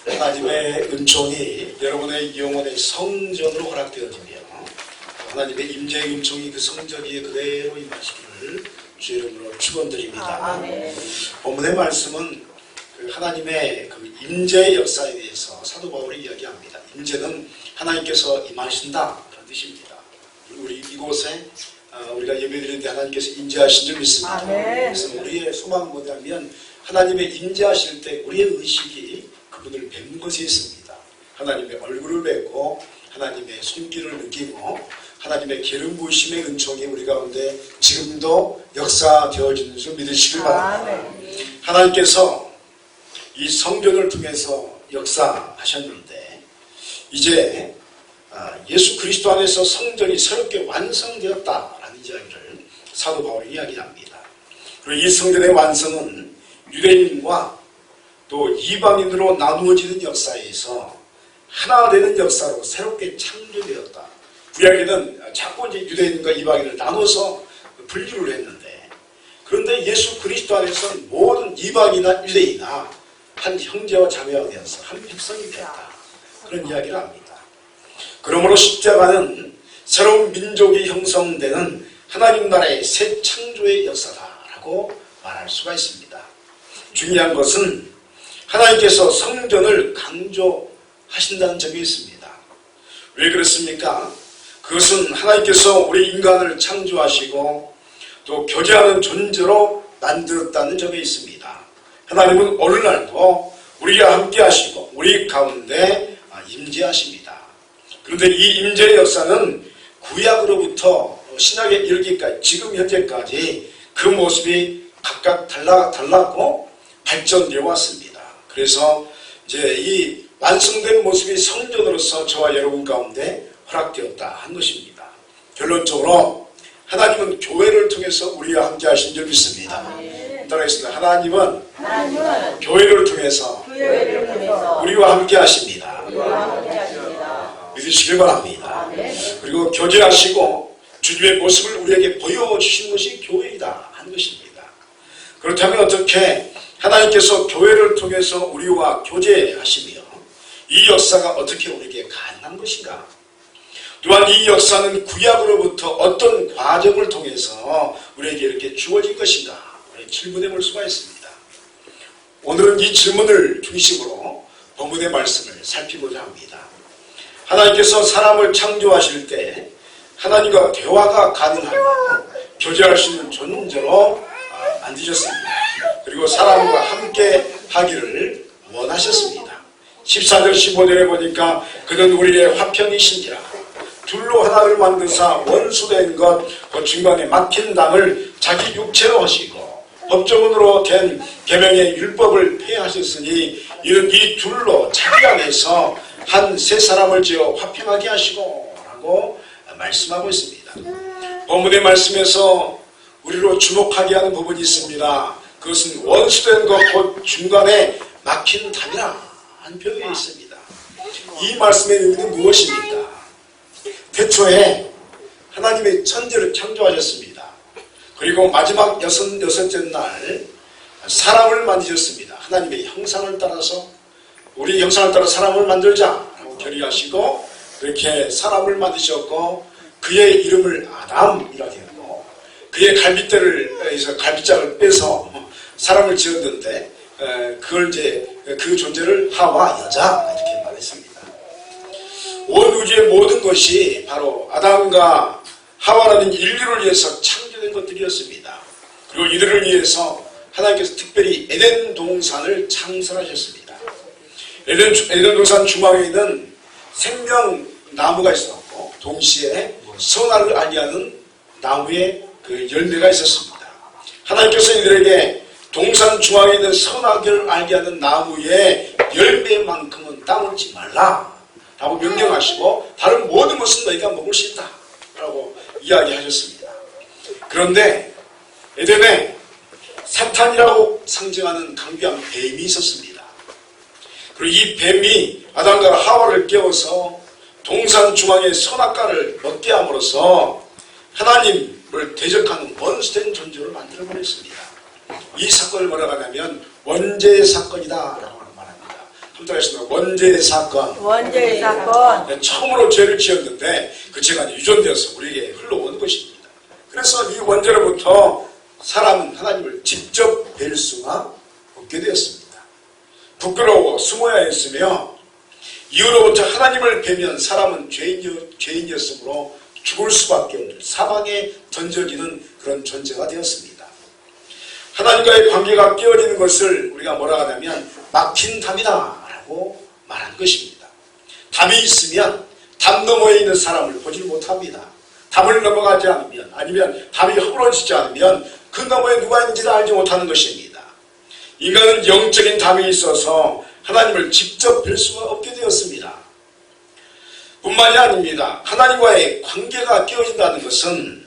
하나님의 은총이 여러분의 영혼의 성전으로 허락되어지며 하나님의 임재의 은총이 그 성전 위에 그대로 임하시기를 주 이름으로 축원드립니다. 본문의 말씀은 하나님의 그 임재의 역사에 대해서 사도 바울이 이야기합니다. 임재는 하나님께서 임하신다 그런 뜻입니다. 우리 이곳에 우리가 예배드리는데 하나님께서 임재하신 줄 믿습니다. 그래서 우리의 소망은 뭐냐면 하나님의 임재하실 때 우리의 의식이 그분을 뵙는 것이 있습니다. 하나님의 얼굴을 뵙고 하나님의 손길을 느끼고 하나님의 기름 부으심의 은총이 우리 가운데 지금도 역사되어지는 줄 믿으시길 바랍니다. 하나님께서 이 성전을 통해서 역사하셨는데 이제 예수 그리스도 안에서 성전이 새롭게 완성되었다라는 이야기를 사도 바울이 이야기합니다. 그리고 이 성전의 완성은 유대인과 또 이방인으로 나누어지는 역사에서 하나 되는 역사로 새롭게 창조되었다. 구약에는 자꾸 이제 유대인과 이방인을 나눠서 분류를 했는데, 그런데 예수 그리스도 안에서는 모든 이방이나 유대인이나 한 형제와 자매가 되어서 한 백성이 되었다. 그런 이야기를 합니다. 그러므로 십자가는 새로운 민족이 형성되는 하나님 나라의 새 창조의 역사다라고 말할 수가 있습니다. 중요한 것은 하나님께서 성전을 강조하신다는 점이 있습니다. 왜 그렇습니까? 그것은 하나님께서 우리 인간을 창조하시고 또 교제하는 존재로 만들었다는 점에 있습니다. 하나님은 어느 날도 우리와 함께 하시고 우리 가운데 임재하십니다. 그런데 이 임재의 역사는 구약으로부터 신약에 이르기까지 지금 현재까지 그 모습이 각각 달랐고 발전되어 왔습니다. 그래서 이제 이 완성된 모습이 성전으로서 저와 여러분 가운데 허락되었다 한 것입니다. 결론적으로 하나님은 교회를 통해서 우리와 함께 하신 줄 믿습니다. 따라하겠습니다. 하나님은 교회를 통해서 우리와 함께 하십니다. 믿으시길 바랍니다. 그리고 교제하시고 주님의 모습을 우리에게 보여주신 것이 교회이다 한 것입니다. 그렇다면 어떻게 하나님께서 교회를 통해서 우리와 교제하시며 이 역사가 어떻게 우리에게 가능한 것인가? 또한 이 역사는 구약으로부터 어떤 과정을 통해서 우리에게 이렇게 주어진 것인가? 질문해 볼 수가 있습니다. 오늘은 이 질문을 중심으로 본문의 말씀을 살피고자 합니다. 하나님께서 사람을 창조하실 때 하나님과 대화가 가능하며 교제할 수 있는 존재로 만드셨습니다. 그리고 사람과 함께 하기를 원하셨습니다. 14절 15절에 보니까 그는 우리의 화평이신지라 둘로 하나를 만드사 원수된 것 그 중간에 막힌 담을 자기 육체로 하시고 법조문으로 된 계명의 율법을 폐하셨으니 이는 이 둘로 자기 안에서 한 세 사람을 지어 화평하게 하시고 라고 말씀하고 있습니다. 본문의 말씀에서 우리로 주목하게 하는 부분이 있습니다. 그것은 원수된 것 곧 중간에 막힌 담이라 한 표현이 있습니다. 이 말씀의 의미는 무엇입니까? 태초에 하나님의 천지를 창조하셨습니다. 그리고 마지막 여섯째 날 사람을 만드셨습니다. 하나님의 형상을 따라서 우리 형상을 따라 사람을 만들자라고 결의하시고 그렇게 사람을 만드셨고 그의 이름을 아담이라고 했고 그의 갈빗짝을 빼서 사람을 지었는데 그걸 이제 그 존재를 하와 여자 이렇게 말했습니다. 온 우주의 모든 것이 바로 아담과 하와라는 인류를 위해서 창조된 것들이었습니다. 그리고 이들을 위해서 하나님께서 특별히 에덴 동산을 창설하셨습니다. 에덴 동산 중앙에 있는 생명나무가 있었고 동시에 선악을 알게 하는 나무의 그 열매가 있었습니다. 하나님께서 이들에게 동산 중앙에 있는 선악을 알게 하는 나무의 열매만큼은 따먹지 말라 라고 명령하시고 다른 모든 것은 너희가 먹을 수 있다 라고 이야기하셨습니다. 그런데 에덴에 사탄이라고 상징하는 강귀한 뱀이 있었습니다. 그리고 이 뱀이 아담과 하와를 깨워서 동산 중앙의 선악과를 먹게 함으로써 하나님을 대적하는 원수된 존재를 만들어버렸습니다. 이 사건을 뭐라고 하냐면 원죄의 사건이다 라고 말합니다. 한번 하겠습니다. 원죄의 사건. 원죄의 사건. 처음으로 죄를 지었는데 그 죄가 유전되어서 우리에게 흘러오는 것입니다. 그래서 이 원죄로부터 사람은 하나님을 직접 뵐 수가 없게 되었습니다. 부끄러워 숨어야 했으며 이후로부터 하나님을 뵈면 사람은 죄인이었으므로 죽을 수밖에 없는 사망에 던져지는 그런 존재가 되었습니다. 하나님과의 관계가 깨어지는 것을 우리가 뭐라 하냐면 막힌 담이다 라고 말한 것입니다. 담이 있으면 담 너머에 있는 사람을 보지 못합니다. 담을 넘어가지 않으면 아니면 담이 허물어지지 않으면 그 너머에 누가 있는지를 알지 못하는 것입니다. 인간은 영적인 담이 있어서 하나님을 직접 뵐 수가 없게 되었습니다. 뿐만이 아닙니다. 하나님과의 관계가 깨어진다는 것은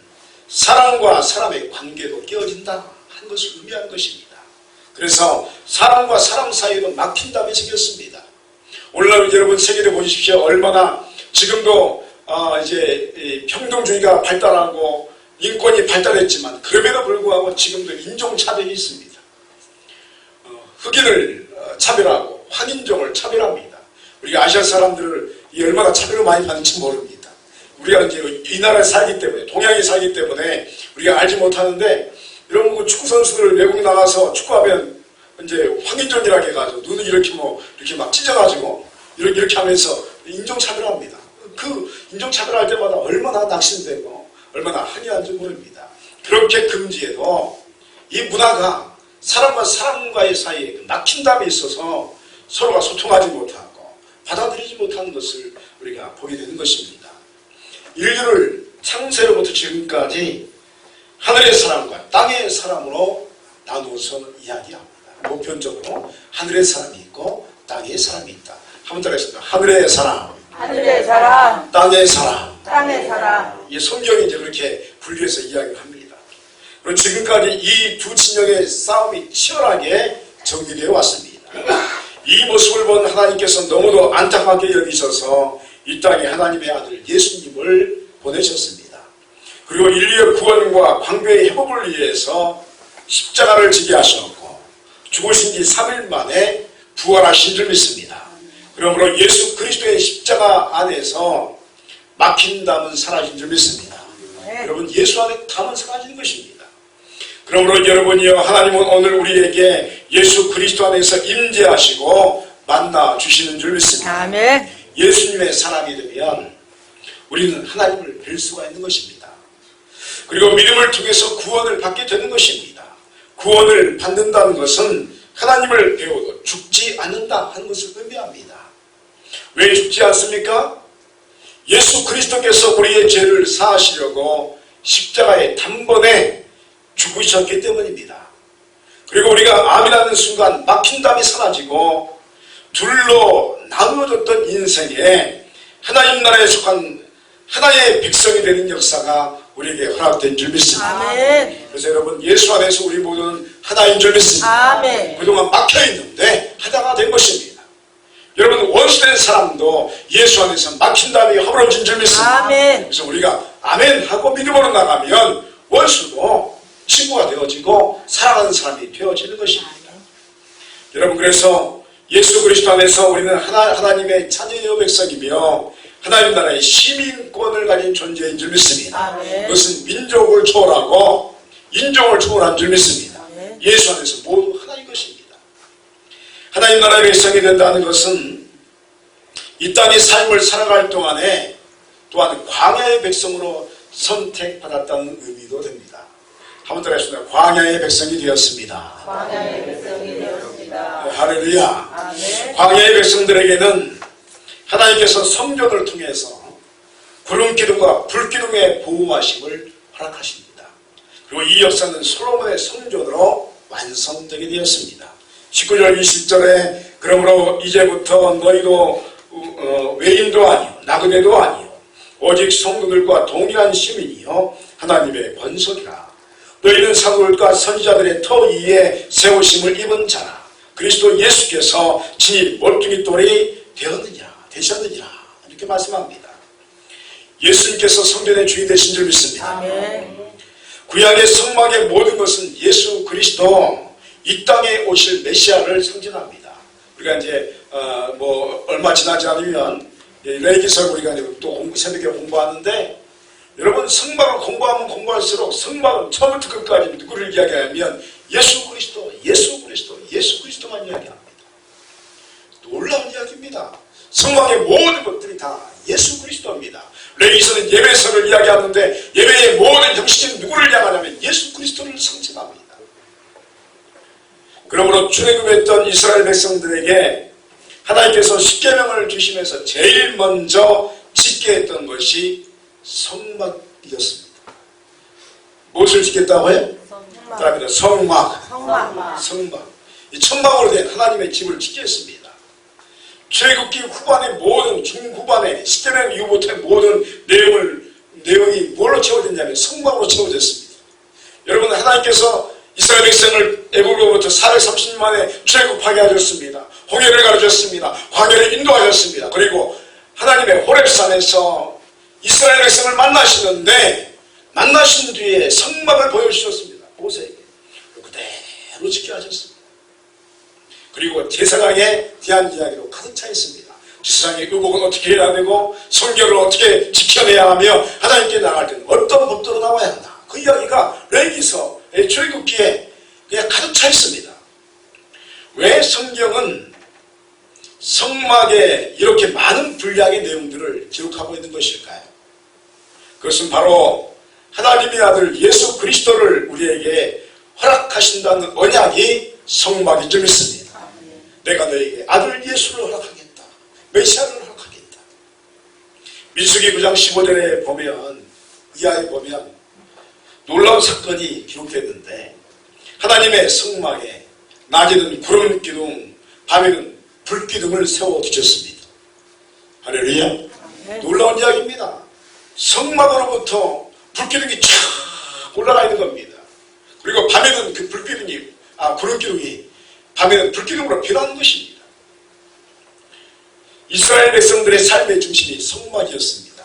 사람과 사람의 관계도 깨어진다 하는 것을 의미하는 것입니다. 그래서 사람과 사람 사이에도 막힌 담이 생겼습니다. 오늘날 여러분 세계를 보십시오. 얼마나 지금도 이제 평등주의가 발달하고 인권이 발달했지만 그럼에도 불구하고 지금도 인종차별이 있습니다. 흑인을 차별하고 황인종을 차별합니다. 우리가 아시아 사람들을 얼마나 차별을 많이 받는지 모릅니다. 우리가 이제 이 나라에 살기 때문에 동양에 살기 때문에 우리가 알지 못하는데 여러분 그 축구 선수들 외국에 나가서 축구하면 이제 황인종이라고 해가지고 눈을 이렇게 막 찢어가지고 이렇게 하면서 인종차별합니다. 그 인종차별할 때마다 얼마나 낙심되고 얼마나 한이한지 모릅니다. 그렇게 금지해도 이 문화가 사람과 사람과의 사이에 막힌 담이 있어서 서로가 소통하지 못하고 받아들이지 못하는 것을 우리가 보게 되는 것입니다. 인류를 창세로부터 지금까지 하늘의 사람과 땅의 사람으로 나누어서 이야기합니다. 보편적으로 하늘의 사람이 있고 땅의 사람이 있다. 한번 따라하겠습니다. 하늘의 사람, 하늘의 사람, 땅의 사람. 땅의 사람. 이 성경이 이제 그렇게 분리해서 이야기를 합니다. 그리고 지금까지 이 두 진영의 싸움이 치열하게 전개되어 왔습니다. 이 모습을 본 하나님께서 너무도 안타깝게 여기셔서 이 땅에 하나님의 아들 예수님을 보내셨습니다. 그리고 인류의 구원과 광교의 회복을 위해서 십자가를 지게 하셨고 죽으신 지 3일 만에 부활하신 줄 믿습니다. 그러므로 예수 그리스도의 십자가 안에서 막힌 담은 사라진 줄 믿습니다. 여러분 예수 안에 담은 사라지는 것입니다. 그러므로 여러분이요 하나님은 오늘 우리에게 예수 그리스도 안에서 임재하시고 만나 주시는 줄 믿습니다. 아멘. 예수님의 사람이 되면 우리는 하나님을 뵐 수가 있는 것입니다. 그리고 믿음을 통해서 구원을 받게 되는 것입니다. 구원을 받는다는 것은 하나님을 배워도 죽지 않는다 하는 것을 의미합니다. 왜 죽지 않습니까? 예수 그리스도께서 우리의 죄를 사하시려고 십자가의 단번에 죽으셨기 때문입니다. 그리고 우리가 아멘하는 순간 막힌 담이 사라지고 둘로 나누어졌던 인생에 하나님 나라에 속한 하나의 백성이 되는 역사가 우리에게 허락된 줄 믿습니다. 아멘. 그래서 여러분 예수 안에서 우리 모두는 하나인 줄 믿습니다. 아멘. 그동안 막혀있는데 하나가 된 것입니다. 여러분 원수된 사람도 예수 안에서 막힌 담이 허물어진 줄 믿습니다. 아멘. 그래서 우리가 아멘 하고 믿음으로 나가면 원수도 친구가 되어지고 사랑하는 사람이 되어지는 것입니다. 여러분 그래서 예수 그리스도 안에서 우리는 하나님의 자녀의 백성이며 하나님 나라의 시민권을 가진 존재인 줄 믿습니다. 아멘. 그것은 민족을 초월하고 인종을 초월한 줄 믿습니다. 아멘. 예수 안에서 모두 하나인 것입니다. 하나님 나라의 백성이 된다는 것은 이 땅의 삶을 살아갈 동안에 또한 광야의 백성으로 선택받았다는 의미도 됩니다. 한번 따라하겠습니다. 광야의 백성이 되었습니다. 광야의 백성이 되었습니다. 할렐루야. 아멘. 광야의 백성들에게는 하나님께서 성전을 통해서 구름기둥과 불기둥의 보호하심을 허락하십니다. 그리고 이 역사는 솔로몬의 성전으로 완성되게 되었습니다. 19절 20절에 그러므로 이제부터 너희도 외인도 아니요 나그네도 아니요 오직 성도들과 동일한 시민이요 하나님의 권속이라. 너희는 사도들과 선지자들의 터 위에 세우심을 입은 자라. 그리스도 예수께서 친히 멀뚱이 돌이 되셨느니라. 이렇게 말씀합니다. 예수님께서 성전의 주인 되신 줄 믿습니다. 아멘. 구약의 성막의 모든 것은 예수 그리스도 이 땅에 오실 메시아를 상징합니다. 우리가 이제 뭐 얼마 지나지 않으면 레위기서를 우리가 또 새벽에 공부하는데, 여러분 성막을 공부하면 공부할수록 성막은 처음부터 끝까지 누구를 이야기하면 예수 그리스도, 예수 그리스도, 예수 그리스도만 이야기합니다. 놀라운 이야기입니다. 성막의 모든 것들이 다 예수 그리스도입니다. 레위기서는 예배서를 이야기하는데 예배의 모든 형식은 누구를 향하냐면 예수 그리스도를 상징합니다. 그러므로 출애굽했던 이스라엘 백성들에게 하나님께서 십계명을 주시면서 제일 먼저 짓게 했던 것이 성막이었습니다. 무엇을 짓겠다고 해요? 성막. 이 천막으로 된 하나님의 집을 짓게 했습니다. 출애굽기 후반의 모든 중후반에 십계명 이후부터의 모든 내용이 뭘로 채워졌냐면 성막으로 채워졌습니다. 여러분, 하나님께서 이스라엘 백성을 애국으로부터 430년 만에 출애굽하게 하셨습니다. 홍해를 가르쳤습니다. 광야를 인도하셨습니다. 그리고 하나님의 호렙산에서 이스라엘 백성을 만나시는데, 만나신 뒤에 성막을 보여주셨습니다. 모세에게 그대로 짓게 하셨습니다. 그리고 제사장에 대한 이야기로 가득 차 있습니다. 제사장의 의복은 어떻게 해야 되고 성결을 어떻게 지켜내야 하며 하나님께 나갈 때는 어떤 법도로 나와야 한다. 그 이야기가 레위기서의 출애굽기에 그냥 가득 차 있습니다. 왜 성경은 성막에 이렇게 많은 분량의 내용들을 기록하고 있는 것일까요? 그것은 바로 하나님의 아들 예수 그리스도를 우리에게 허락하신다는 언약이 성막이 좀 있습니다. 내가 너에게 아들 예수를 허락하겠다. 메시아를 허락하겠다. 민수기 9장 15절에 보면, 이하에 보면 놀라운 사건이 기록됐는데, 하나님의 성막에 낮에는 구름 기둥, 밤에는 불 기둥을 세워두셨습니다. 할렐루야. 놀라운 이야기입니다. 성막으로부터 불 기둥이 쫙 올라가 있는 겁니다. 그리고 밤에는 그 구름 기둥이 밤에는 불기둥으로 변하는 것입니다. 이스라엘 백성들의 삶의 중심이 성막이었습니다.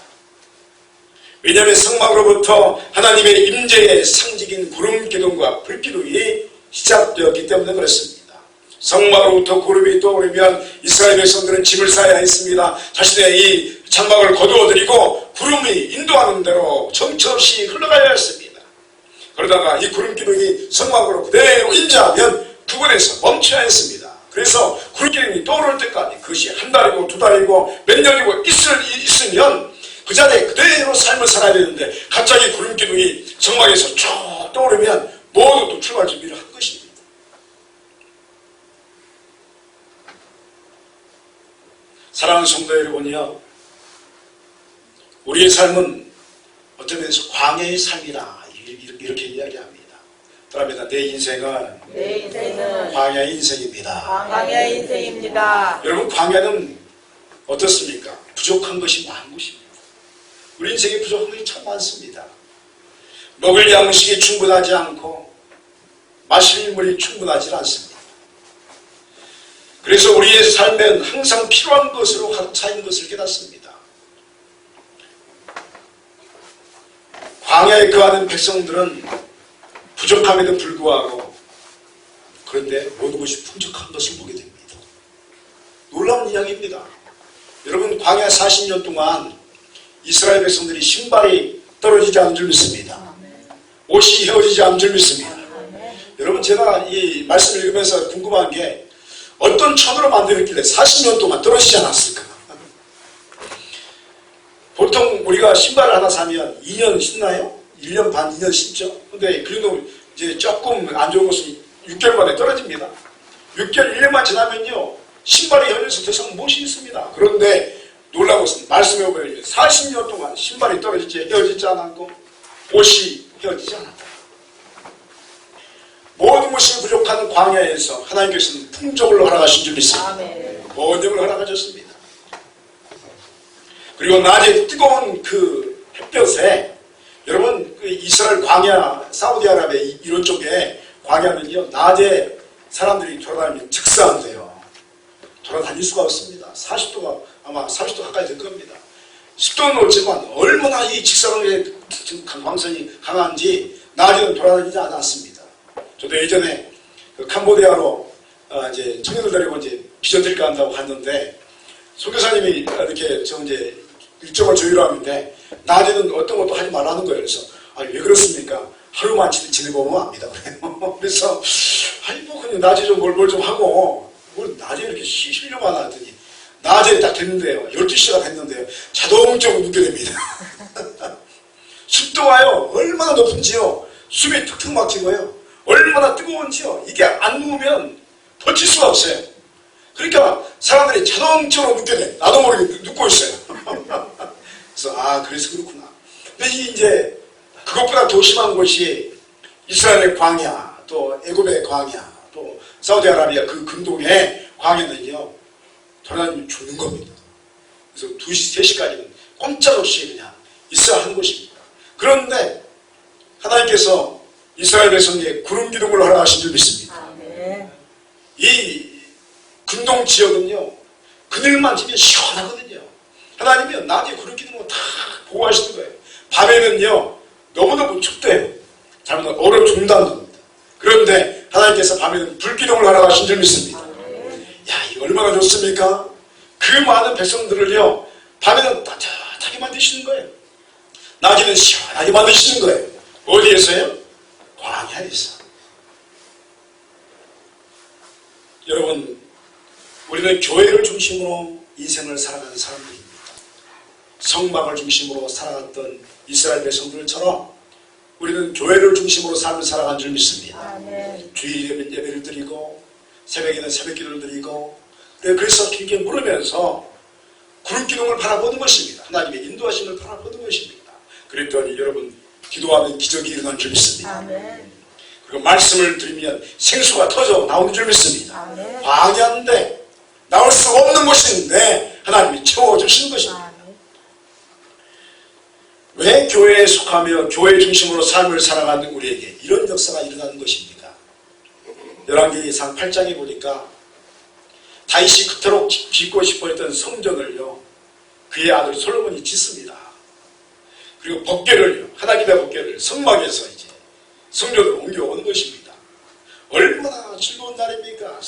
왜냐하면 성막으로부터 하나님의 임재의 상징인 구름기둥과 불기둥이 시작되었기 때문에 그렇습니다. 성막으로부터 구름이 떠오르면 이스라엘 백성들은 짐을 싸야 했습니다. 자신의 이 장막을 거두어들이고 구름이 인도하는 대로 정처없이 흘러가야 했습니다. 그러다가 이 구름기둥이 성막으로 그대로 임재하면 그곳에서 멈춰야 했습니다. 그래서 구름기둥이 떠오를 때까지, 그것이 한 달이고 두 달이고 몇 년이고 있으면 그 자리에 그대로 삶을 살아야 되는데, 갑자기 구름기둥이 성막에서 쭉 떠오르면 모두 또 출발 준비를 한 것입니다. 사랑하는 성도 여러분이요, 우리의 삶은 어떤 면에서 광야의 삶이라 이렇게 이야기합니다. 그럽니다. 내 인생은 광야의 인생입니다. 광야의 인생입니다. 여러분, 광야는 어떻습니까? 부족한 것이 많은 것입니다. 우리 인생에 부족한 것이 참 많습니다. 먹을 양식이 충분하지 않고 마실 물이 충분하지 않습니다. 그래서 우리의 삶엔 항상 필요한 것으로 가득 차 있는 것을 깨닫습니다. 광야에 거하는 백성들은 부족함에도 불구하고, 그런데 모든 것이 풍족한 것을 보게 됩니다. 놀라운 이야기입니다. 여러분, 광야 40년 동안 이스라엘 백성들이 신발이 떨어지지 않은 줄 믿습니다. 옷이 헤어지지 않은 줄 믿습니다. 여러분, 제가 이 말씀을 읽으면서 궁금한 게, 어떤 천으로 만들었길래 40년 동안 떨어지지 않았을까? 보통 우리가 신발을 하나 사면 2년 신나요? 1년 반, 2년 신죠? 근데 그래도 이제 조금 안 좋은 것은 6개월 만에 떨어집니다. 6개월, 1년만 지나면요, 신발이 헤어져서 더 이상 못 신습니다. 그런데 놀라운 것은 말씀해 보면 40년 동안 신발이 헤어지지 않았고 옷이 헤어지지 않았다. 모든 것이 부족한 광야에서 하나님께서는 풍족을 허락하신 줄 믿습니다. 모든 걸 허락하셨습니다. 그리고 낮에 뜨거운 그 햇볕에, 여러분, 그 이스라엘 광야, 사우디아라비아 이런 쪽에 광야는요, 낮에 사람들이 돌아다니면 즉사한대요. 돌아다닐 수가 없습니다. 40도가 아마 30도 가까이 될 겁니다. 10도는 없지만 얼마나 이 직사광의 광선이 강한지 낮에는 돌아다니지 않았습니다. 저도 예전에 그 캄보디아로 이제 청년들 데리고 이제 비전 드릴까 한다고 갔는데, 선교사님이 이렇게 저 이제 일정을 조율하는데 낮에는 어떤 것도 하지 말라는 거예요. 그래서 아니 왜 그렇습니까? 하루만 지내보면 압니다. 그래요. 그래서 아니 뭐 그냥 낮에 좀 뭘 좀 하고 뭘 낮에 이렇게 쉬려고 하나 했더니 낮에 딱 됐는데요. 12시가 됐는데요. 자동적으로 눕게 됩니다. 습도가요 얼마나 높은지요. 숨이 툭툭 막히고요. 얼마나 뜨거운지요. 이게 안 누우면 버틸 수가 없어요. 그러니까 사람들이 자동적으로 눕게 돼. 나도 모르게 눕고 있어요. 그래서 그래서 그렇구나. 근데 이제 그것보다 더 심한 것이 이스라엘의 광야, 또 애굽의 광야, 또 사우디아라비아 그 근동의 광야는요, 하나님이 죽는 겁니다. 그래서 2시, 3시까지는 꼼짝없이 그냥 있어야 하는 것입니다. 그런데 하나님께서 이스라엘 백성에게 구름 기둥을 허락하신 줄 믿습니다. 이 근동 지역은요, 그늘만 지면 시원하거든요. 하나님이 낮에 구름 기둥을 다 보호하시는 거예요. 밤에는요, 너무너무 춥대요. 잘못 얼어 죽는다는 겁니다. 그런데 하나님께서 밤에는 불기둥을 허락하신 줄 믿습니다. 야, 이거 얼마나 좋습니까? 그 많은 백성들을요, 밤에는 따뜻하게 만드시는 거예요. 낮에는 시원하게 만드시는 거예요. 어디에서요? 광야에서. 여러분, 우리는 교회를 중심으로 인생을 살아가는 사람들입니다. 성막을 중심으로 살아갔던 이스라엘 백성들처럼 우리는 교회를 중심으로 삶을 살아간 줄 믿습니다. 주일 예배를 드리고 새벽에는 새벽 기도를 드리고 그래서 길게 물으면서 구름기둥을 바라보는 것입니다. 하나님의 인도하심을 바라보는 것입니다. 그랬더니 여러분 기도하면 기적이 일어난 줄 믿습니다. 그리고 말씀을 드리면 생수가 터져 나오는 줄 믿습니다. 광야인데 나올 수 없는 곳인데 하나님이 채워주시는 것입니다. 왜 교회에 속하며 교회 중심으로 삶을 살아가는 우리에게 이런 역사가 일어나는 것입니까? 열왕기상 8장에 보니까 다윗이 그토록 짓고 싶어 했던 성전을요, 그의 아들 솔로몬이 짓습니다. 그리고 법궤를요, 하나님의 법궤를 성막에서 이제 성전으로 옮겨오는 것입니다. 얼마나 즐거운 날입니까?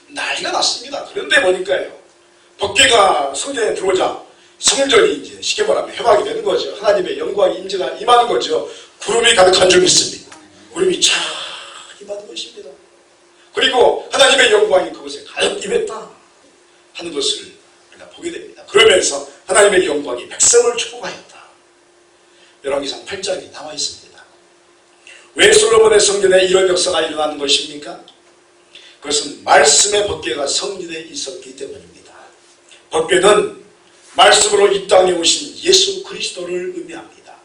난리가 났습니다. 그런데 보니까요, 법궤가 성전에 들어오자 성전이 이제 쉽게 말하면 회복이 되는 거죠. 하나님의 영광이 임하는 거죠. 구름이 가득한 줄 믿습니다. 구름이 쫙 임하는 것입니다. 그리고 하나님의 영광이 그곳에 가득 임했다 하는 것을 우리가 보게 됩니다. 그러면서 하나님의 영광이 백성을 축복하였다. 열왕기상 8장에 나와 있습니다. 왜 솔로몬의 성전에 이런 역사가 일어나는 것입니까? 그것은 말씀의 법궤가 성전에 있었기 때문입니다. 법궤는 말씀으로 이 땅에 오신 예수 그리스도를 의미합니다.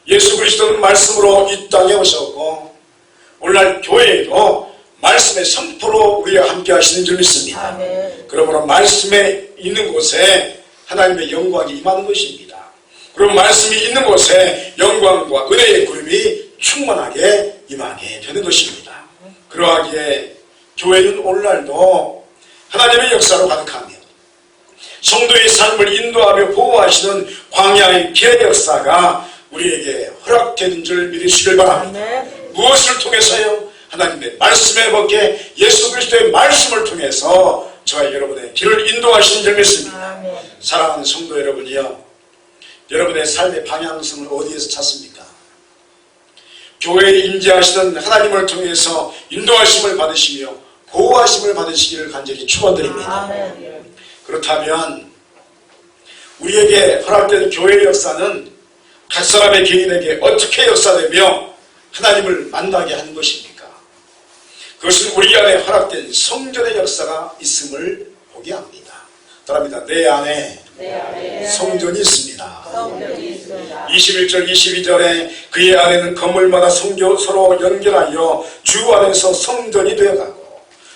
예수 그리스도는 말씀으로 이 땅에 오셨고 오늘날 교회에도 말씀의 선포로 우리와 함께 하시는 줄 믿습니다. 그러므로 말씀에 있는 곳에 하나님의 영광이 임하는 것입니다. 그럼 말씀이 있는 곳에 영광과 은혜의 구름이 충만하게 임하게 되는 것입니다. 그러하기에 교회는 오늘날도 하나님의 역사로 가득하며 성도의 삶을 인도하며 보호하시는 광야의 기회 역사가 우리에게 허락되는 줄 믿으시길 바랍니다. 무엇을 통해서요? 하나님의 말씀에 벗게 예수 그리스도의 말씀을 통해서 저와 여러분의 길을 인도하시는 줄 믿습니다. 사랑하는 성도 여러분이요, 여러분의 삶의 방향성을 어디에서 찾습니까? 교회에 임재하시는 하나님을 통해서 인도하심을 받으시며 보호하심을 받으시기를 간절히 축원드립니다. 그렇다면 우리에게 허락된 교회의 역사는 각 사람의 개인에게 어떻게 역사되며 하나님을 만나게 하는 것입니까? 그것은 우리 안에 허락된 성전의 역사가 있음을 보게 합니다. 따라합니다. 내 안에 성전이 있습니다. 21절 22절에 그의 안에는 건물마다 서로 연결하여 주 안에서 성전이 되어가고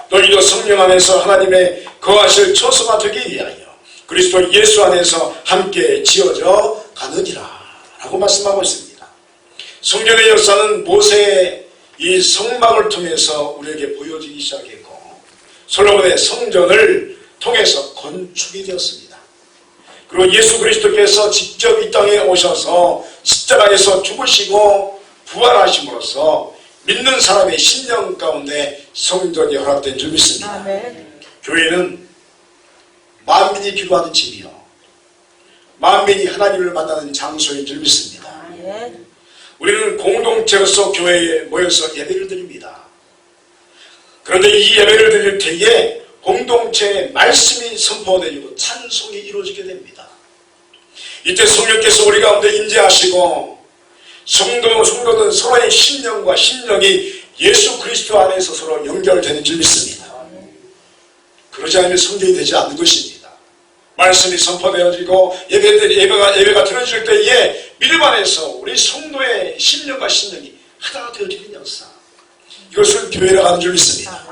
너희도 성령 안에서 하나님의 거하실 처소가 되기 위하여 그리스도 예수 안에서 함께 지어져 가느니라 라고 말씀하고 있습니다. 성전의 역사는 모세의 이 성막을 통해서 우리에게 보여지기 시작했고 솔로몬의 성전을 통해서 건축이 되었습니다. 그리고 예수 그리스도께서 직접 이 땅에 오셔서 십자가에서 죽으시고 부활하심으로써 믿는 사람의 심령 가운데 성전이 허락된 줄 믿습니다. 교회는 만민이 기도하는 집이요, 만민이 하나님을 만나는 장소인 줄 믿습니다. 아멘. 우리는 공동체로서 교회에 모여서 예배를 드립니다. 그런데 이 예배를 드릴 때에 공동체의 말씀이 선포되고 찬송이 이루어지게 됩니다. 이때 성령께서 우리 가운데 임재하시고 성도는 서로의 심령과 심령이 예수 그리스도 안에서 서로 연결되는 줄 믿습니다. 그러지 않으면 성경이 되지 않는 것입니다. 말씀이 선포되어지고 예배가 드려질 때에 믿음 안에서 우리 성도의 심령과 심령이 하나가 되어지는 역사, 이것을 교회라고 하는 줄 믿습니다.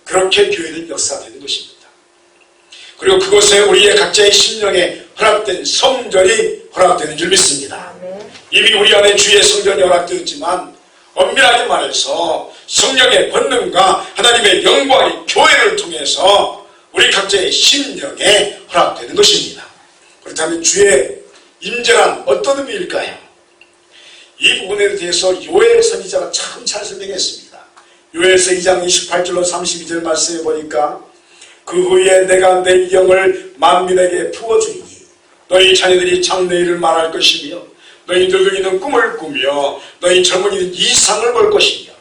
그렇게 교회는 역사되는 것입니다. 그리고 그곳에 우리의 각자의 심령에 허락된 성전이 허락되는 줄 믿습니다. 이미 우리 안에 주의 성전이 허락되었지만 엄밀하게 말해서 성령의 권능과 하나님의 영광이 교회를 통해서 우리 각자의 심령에 허락되는 것입니다. 그렇다면 주의 임재란 어떤 의미일까요? 이 부분에 대해서 요엘 선지자가 참 잘 설명했습니다. 요엘서 2장 28절로 32절 말씀해 보니까 그 후에 내가 내 영을 만민에게 부어주리니 너희 자녀들이 장래일을 말할 것이며 너희 늙은이는 꿈을 꾸며 너희 젊은이는 이상을 볼 것이며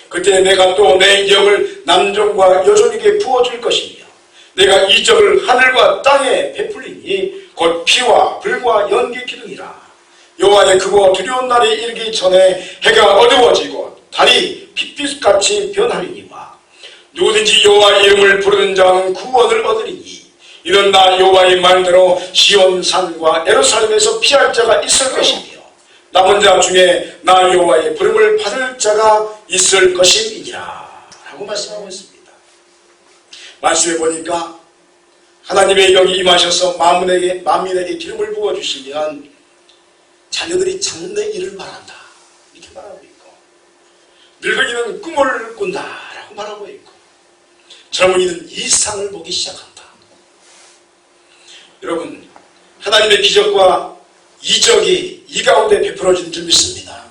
그때 내가 또 내 영을 남종과 여종에게 부어줄 것이며 내가 이적을 하늘과 땅에 베풀리니 곧 피와 불과 연기 기둥이라. 여호와의 크고 두려운 날이 이르기 전에 해가 어두워지고 달이 빛빛같이 변하리니와 누구든지 여호와의 이름을 부르는 자는 구원을 얻으리니 이는 나 여호와의 말대로 시온산과 예루살렘에서 피할 자가 있을 것이며 남은 자 중에 나 여호와의 부름을 받을 자가 있을 것임이니라 라고 말씀하고 있습니다. 말씀해 보니까 하나님의 영이 임하셔서 만민에게 기름을 부어주시면 자녀들이 장래 일을 말한다 이렇게 말하고 있고, 늙은이는 꿈을 꾼다 라고 말하고 있고, 젊은이는 이상을 보기 시작한다. 여러분, 하나님의 기적과 이적이 이 가운데 베풀어지는 줄 믿습니다.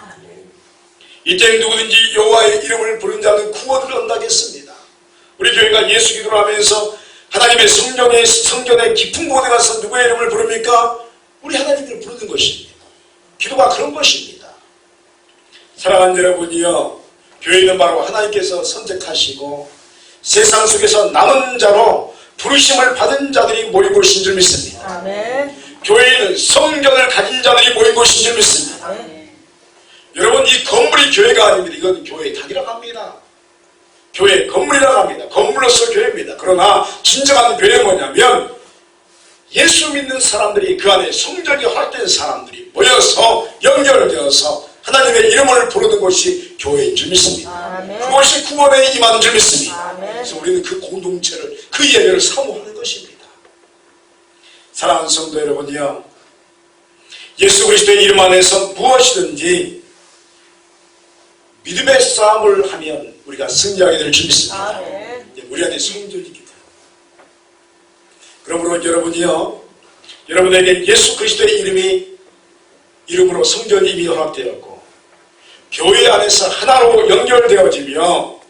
이때 누구든지 여호와의 이름을 부른 자는 구원을 얻는다겠습니다. 우리 교회가 예수 기도를 하면서 하나님의 성전의 깊은 곳에 가서 누구의 이름을 부릅니까? 우리 하나님을 부르는 것입니다. 기도가 그런 것입니다. 사랑하는 여러분이요, 교회는 바로 하나님께서 선택하시고 세상 속에서 남은 자로 부르심을 받은 자들이 모인 곳인 줄 믿습니다. 아멘. 교회는 성전을 가진 자들이 모인 곳인 줄 믿습니다. 아멘. 여러분, 이 건물이 교회가 아닙니다. 이건 교회의 닭이라고 합니다. 교회 건물이라고 합니다. 건물로서 교회입니다. 그러나 진정한 교회는 뭐냐면 예수 믿는 사람들이, 그 안에 성전이 허락된 사람들이 모여서 연결되어서 하나님의 이름을 부르는 곳이 교회인 줄 믿습니다. 아멘. 그것이 구원에 임하는 줄 믿습니다. 아멘. 그래서 우리는 그 공동체를, 그 예배를 사모하는 것입니다. 사랑하는 성도 여러분이요, 예수 그리스도의 이름 안에서 무엇이든지 믿음의 싸움을 하면 우리가 승리하게 될 줄 믿습니다. 아멘. 우리 안에 성전이 있기 때문에. 그러므로 여러분이요, 여러분에게 예수 그리스도의 이름으로 성전이 이미 허락되었고 교회 안에서 하나로 연결되어지며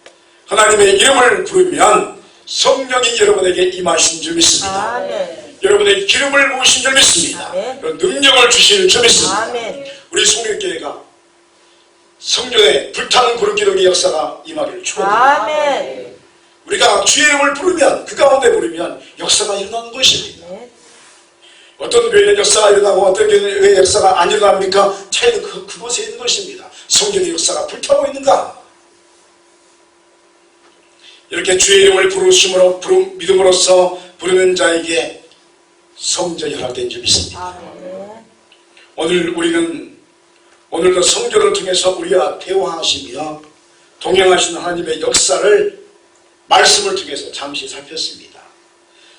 하나님의 이름을 부르면 성령이 여러분에게 임하신 줄 믿습니다. 아멘. 여러분에게 기름을 부으신 줄 믿습니다. 아멘. 능력을 주실 줄 믿습니다. 아멘. 우리 송일교회가 성전에 불타는 구름기둥의 역사가 임하기를 축원합니다. 아멘. 우리가 주의 이름을 부르면, 그 가운데 부르면 역사가 일어나는 것입니다. 네. 어떤 교회는 역사가 일어나고 어떤 교회의 역사가 안 일어납니까? 차이는 그곳에 있는 것입니다. 성전의 역사가 불타고 있는가? 이렇게 주의 이름을 믿음으로써 부르는 자에게 성전이 허락된 줄 믿습니다. 아멘. 오늘도 성전을 통해서 우리와 대화하시며 동행하시는 하나님의 역사를 말씀을 통해서 잠시 살폈습니다.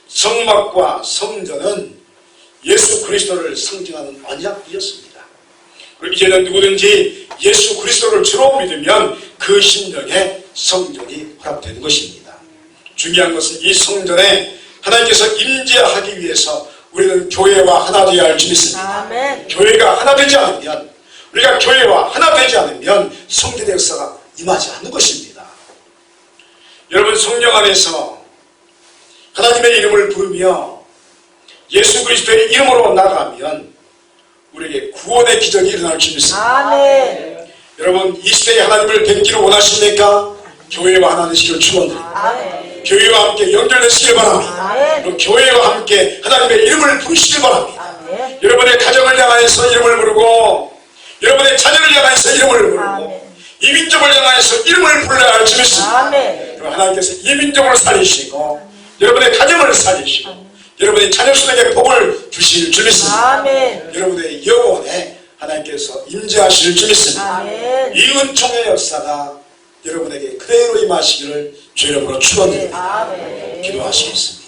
성막과 성전은 예수 그리스도를 상징하는 언약이었습니다. 그리고 이제는 누구든지 예수 그리스도를 주로 믿으면 그 심령에 성전이 허락되는 것입니다. 중요한 것은 이 성전에 하나님께서 임재하기 위해서 우리는 교회와 하나 되어야 할 줄 믿습니다. 아멘. 교회가 하나 되지 않으면, 우리가 교회와 하나 되지 않으면 성전의 역사가 임하지 않는 것입니다. 여러분, 성령 안에서 하나님의 이름을 부르며 예수 그리스도의 이름으로 나가면 우리에게 구원의 기적이 일어날 줄 믿습니다. 아멘. 여러분 이 시대에 하나님을 뵙기를 원하십니까? 교회와 하나 되시기를 축원드립니다. 아멘. 교회와 함께 연결되시길 바랍니다. 아멘. 그리고 교회와 함께 하나님의 이름을 부르시길 바랍니다. 아멘. 여러분의 가정을 향하여서 이름을 부르고 여러분의 자녀를 향하여서 이름을 부르고 아멘. 이민족을 향하여서 이름을 불러야 할 줄 믿습니다. 아멘. 그럼 하나님께서 이민족을 살리시고 여러분의 가정을 살리시고 여러분의 자녀들에게 복을 주실 줄 믿습니다. 아멘. 여러분의 영혼에 하나님께서 임재하실 줄 믿습니다. 아멘. 이 은총의 역사가 여러분에게 그대로 임하시기를 주 이름으로 축원드립니다. 아멘. 기도하시겠습니다.